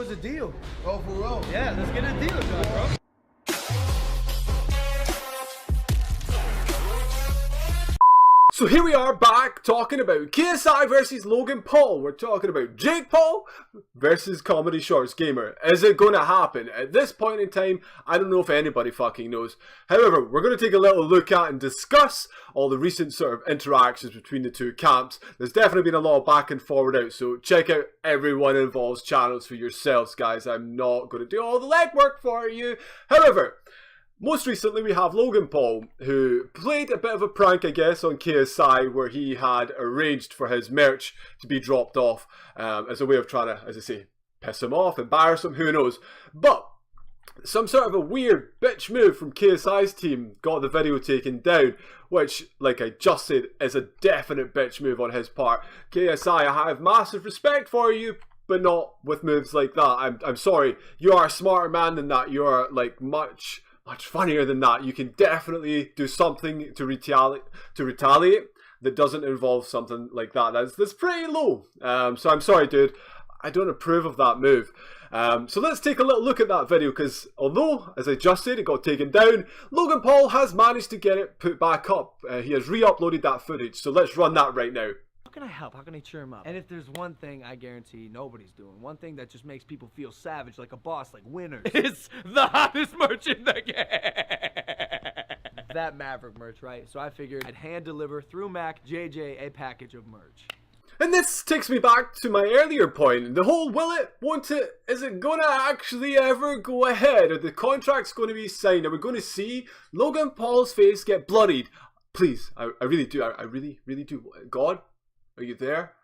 close a deal. Oh, for real? Yeah, let's get a deal done, bro. So here we are back talking about KSI versus Logan Paul. We're talking about Jake Paul versus Comedy Shorts Gamer. Is it going to happen? At this point in time, I don't know if anybody fucking knows. However, we're going to take a little look at and discuss all the recent sort of interactions between the two camps. There's definitely been a lot of back and forward out, so check out everyone involved's channels for yourselves, guys. I'm not going to do all the legwork for you. However, most recently, we have Logan Paul, who played a bit of a prank, I guess, on KSI, where he had arranged for his merch to be dropped off as a way of trying to, as I say, piss him off, embarrass him, who knows. But some sort of a weird bitch move from KSI's team got the video taken down, which, like I just said, is a definite bitch move on his part. KSI, I have massive respect for you, but not with moves like that. I'm sorry, you are a smarter man than that. You are, like, much funnier than that. You can definitely do something to retaliate that doesn't involve something like that. That's pretty low. So I'm sorry, dude. I don't approve of that move. So let's take a little look at that video, because although, as I just said, it got taken down, Logan Paul has managed to get it put back up. He has re-uploaded that footage. So let's run that right now. How can I help? How can I cheer him up? And if there's one thing I guarantee nobody's doing, one thing that just makes people feel savage like a boss, like winners, it's the hottest merch in the game. That Maverick merch, right? So I figured I'd hand deliver through Mac JJ a package of merch. And this takes me back to my earlier point. The whole will it, won't it, is it gonna actually ever go ahead? Are the contracts going to be signed? Are we going to see Logan Paul's face get bloodied? Please, I really do. I really, really do. God? Are you there?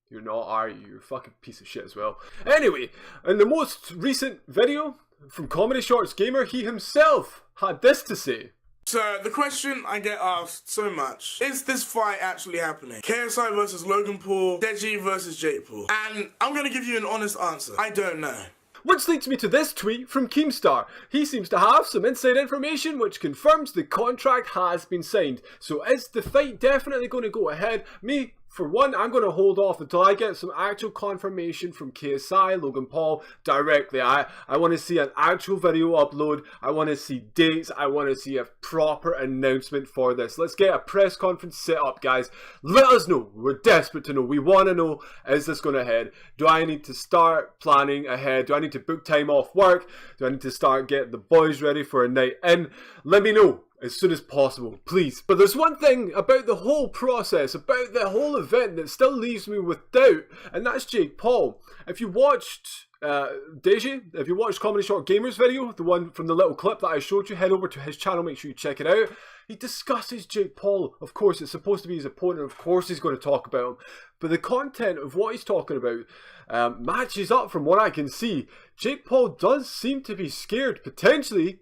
You're not, are you? You're a fucking piece of shit as well. Anyway, in the most recent video from Comedy Shorts Gamer, he himself had this to say. So, the question I get asked so much, is this fight actually happening? KSI versus Logan Paul, Deji versus Jake Paul. And I'm going to give you an honest answer. I don't know. Which leads me to this tweet from Keemstar. He seems to have some inside information which confirms the contract has been signed. So is the fight definitely going to go ahead? Me, for one, I'm going to hold off until I get some actual confirmation from KSI, Logan Paul, directly. I want to see an actual video upload. I want to see dates. I want to see a proper announcement for this. Let's get a press conference set up, guys. Let us know. We're desperate to know. We want to know, is this going ahead? Do I need to start planning ahead? Do I need to book time off work? Do I need to start getting the boys ready for a night in? Let me know as soon as possible, please. But there's one thing about the whole process, about the whole event, that still leaves me with doubt, and that's Jake Paul. If you watched Deji, if you watched Comedy Short Gamer's video, the one from the little clip that I showed you, head over to his channel, make sure you check it out. He discusses Jake Paul. Of course, it's supposed to be his opponent. Of course he's going to talk about him. But the content of what he's talking about matches up from what I can see. Jake Paul does seem to be scared, potentially,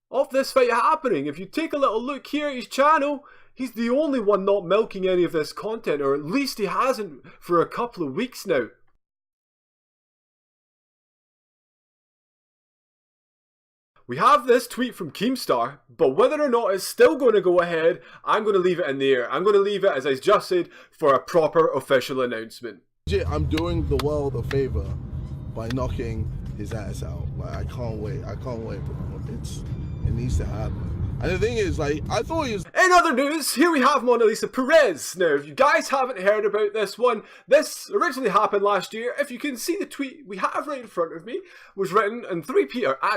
of this fight happening. If you take a little look here at his channel, he's the only one not milking any of this content, or at least he hasn't for a couple of weeks now. We have this tweet from Keemstar, but whether or not it's still going to go ahead, I'm going to leave it in the air. I'm going to leave it, as I just said, for a proper official announcement. I'm doing the world a favor by knocking his ass out. Like, I can't wait. I can't wait, bro. It needs to happen. And the thing is, like, I thought he was... In other news, here we have Mona Lisa Perez. Now, if you guys haven't heard about this one, this originally happened last year. If you can see the tweet we have right in front of me, was written at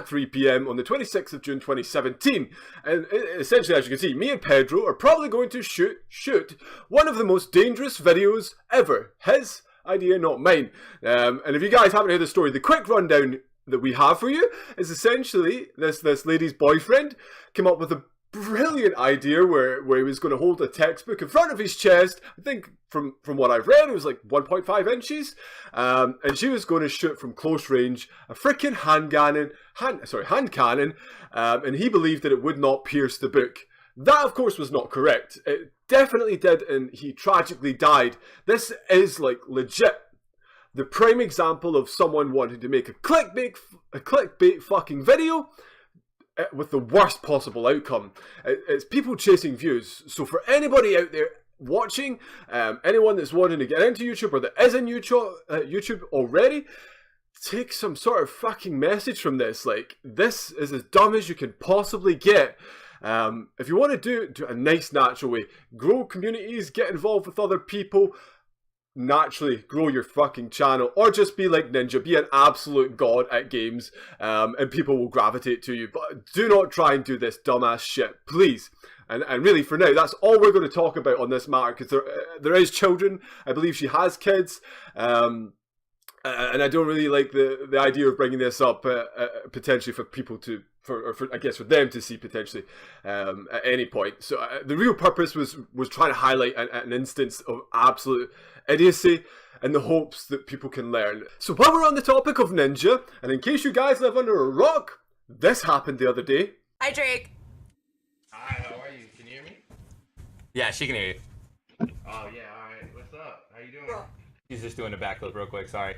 3 p.m. on the 26th of June 2017. And essentially, as you can see, me and Pedro are probably going to shoot one of the most dangerous videos ever. His idea, not mine. And if you guys haven't heard the story, the quick rundown that we have for you is essentially this lady's boyfriend came up with a brilliant idea where he was going to hold a textbook in front of his chest. I think from what I've read, it was like 1.5 inches, and she was going to shoot from close range a freaking hand cannon, and he believed that it would not pierce the book. That, of course, was not correct. It definitely did, and he tragically died. This is, like, legit the prime example of someone wanting to make a clickbait fucking video with the worst possible outcome. It's people chasing views. So for anybody out there watching, anyone that's wanting to get into YouTube or that is in YouTube already, take some sort of fucking message from this. Like, this is as dumb as you can possibly get. If you want to do it a nice, natural way, grow communities, get involved with other people, naturally grow your fucking channel, or just be like Ninja, be an absolute god at games, and people will gravitate to you. But do not try and do this dumbass shit, please. And really, for now, that's all we're going to talk about on this matter, because there is children. I believe she has kids, and I don't really like the idea of bringing this up potentially for people to, for I guess for them to see potentially at any point. So the real purpose was trying to highlight an instance of absolute idiocy in the hopes that people can learn. So while we're on the topic of Ninja, and in case you guys live under a rock, this happened the other day. Hi, Drake. Hi, how are you? Can you hear me? Yeah, she can hear you. Oh yeah, alright. What's up? How you doing? He's just doing a backflip real quick, sorry.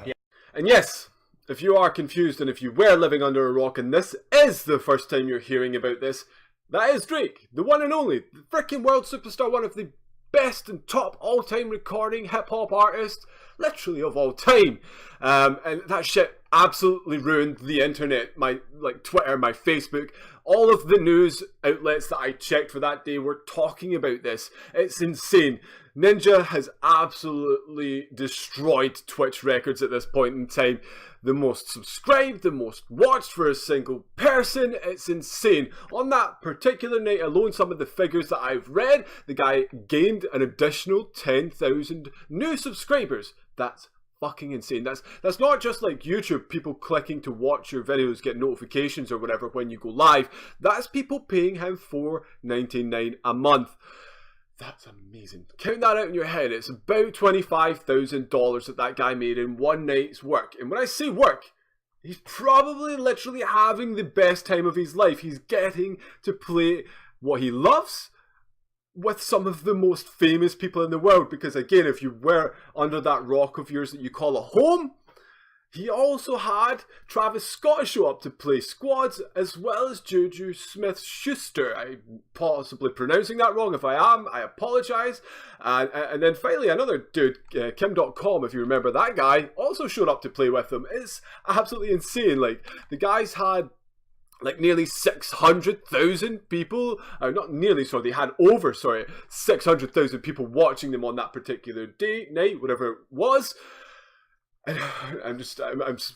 Yeah. And yes, if you are confused and if you were living under a rock and this is the first time you're hearing about this, that is Drake, the one and only, the freaking world superstar, one of the best and top all-time recording hip-hop artists, literally of all time. And that shit absolutely ruined the internet, my Twitter, my Facebook. All of the news outlets that I checked for that day were talking about this. It's insane. Ninja has absolutely destroyed Twitch records at this point in time. The most subscribed, the most watched for a single person. It's insane. On that particular night alone, some of the figures that I've read, the guy gained an additional 10,000 new subscribers. That's fucking insane. That's not just like YouTube, people clicking to watch your videos, get notifications or whatever when you go live. That's people paying him $4.99 a month. That's amazing. Count that out in your head. It's about $25,000 that guy made in one night's work. And when I say work, he's probably literally having the best time of his life. He's getting to play what he loves with some of the most famous people in the world. Because again, if you were under that rock of yours that you call a home, he also had Travis Scott show up to play squads, as well as Juju Smith-Schuster. I'm possibly pronouncing that wrong. If I am, I apologise. And then finally, another dude, Kim.com, if you remember that guy, also showed up to play with them. It's absolutely insane. Like, the guys had like nearly 600,000 people, not nearly, sorry, they had over, 600,000 people watching them on that particular day, night, whatever it was. And I'm just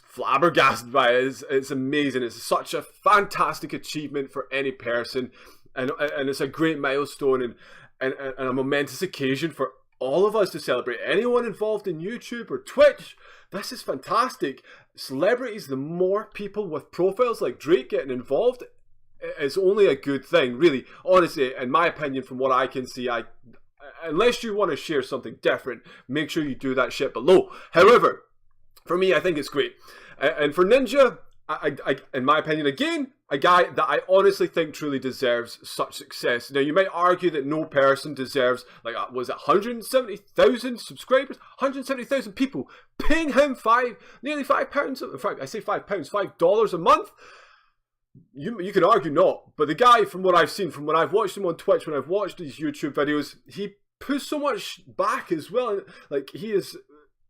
flabbergasted by it. It's amazing. It's such a fantastic achievement for any person, and it's a great milestone and a momentous occasion for all of us to celebrate. Anyone involved in YouTube or Twitch, this is fantastic. Celebrities, the more people with profiles like Drake getting involved, is only a good thing, really. Honestly, in my opinion, from what I can see, unless you want to share something different, make sure you do that shit below. However, for me, I think it's great. And for Ninja, I in my opinion, again, a guy that I honestly think truly deserves such success. Now, you might argue that no person deserves, like, was it 170,000 subscribers? 170,000 people paying him nearly £5, in fact, I say £5, $5 a month? You can argue not. But the guy, from what I've seen, from when I've watched him on Twitch, when I've watched his YouTube videos, he puts so much back as well. Like, he is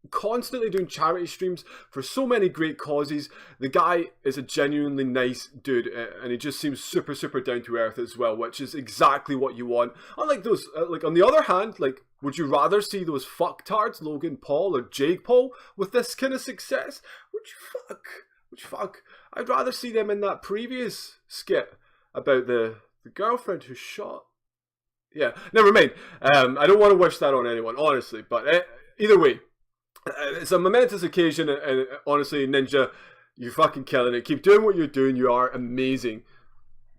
constantly doing charity streams for so many great causes. The guy is a genuinely nice dude, and he just seems super down to earth as well, which is exactly what you want. Unlike those, like, on the other hand, like, would you rather see those fucktards Logan Paul or Jake Paul with this kind of success? Which fuck? I'd rather see them in that previous skit about the girlfriend who shot. Yeah, never mind. I don't want to wish that on anyone, honestly, but either way, it's a momentous occasion, and honestly, Ninja, you're fucking killing it. Keep doing what you're doing. You are amazing.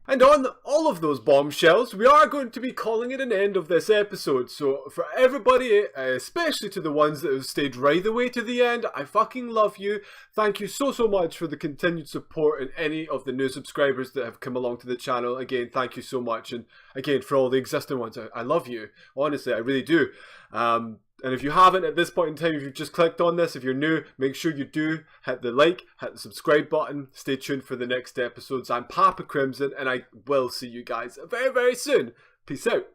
And on all of those bombshells, we are going to be calling it an end of this episode. So for everybody, especially to the ones that have stayed right the way to the end, I fucking love you. Thank you so much for the continued support and any of the new subscribers that have come along to the channel. Again, thank you so much. And again, for all the existing ones, I love you. Honestly, I really do. And if you haven't at this point in time, if you've just clicked on this, if you're new, make sure you do hit the like, hit the subscribe button. Stay tuned for the next episodes. I'm Papacrimson, and I will see you guys very soon. Peace out.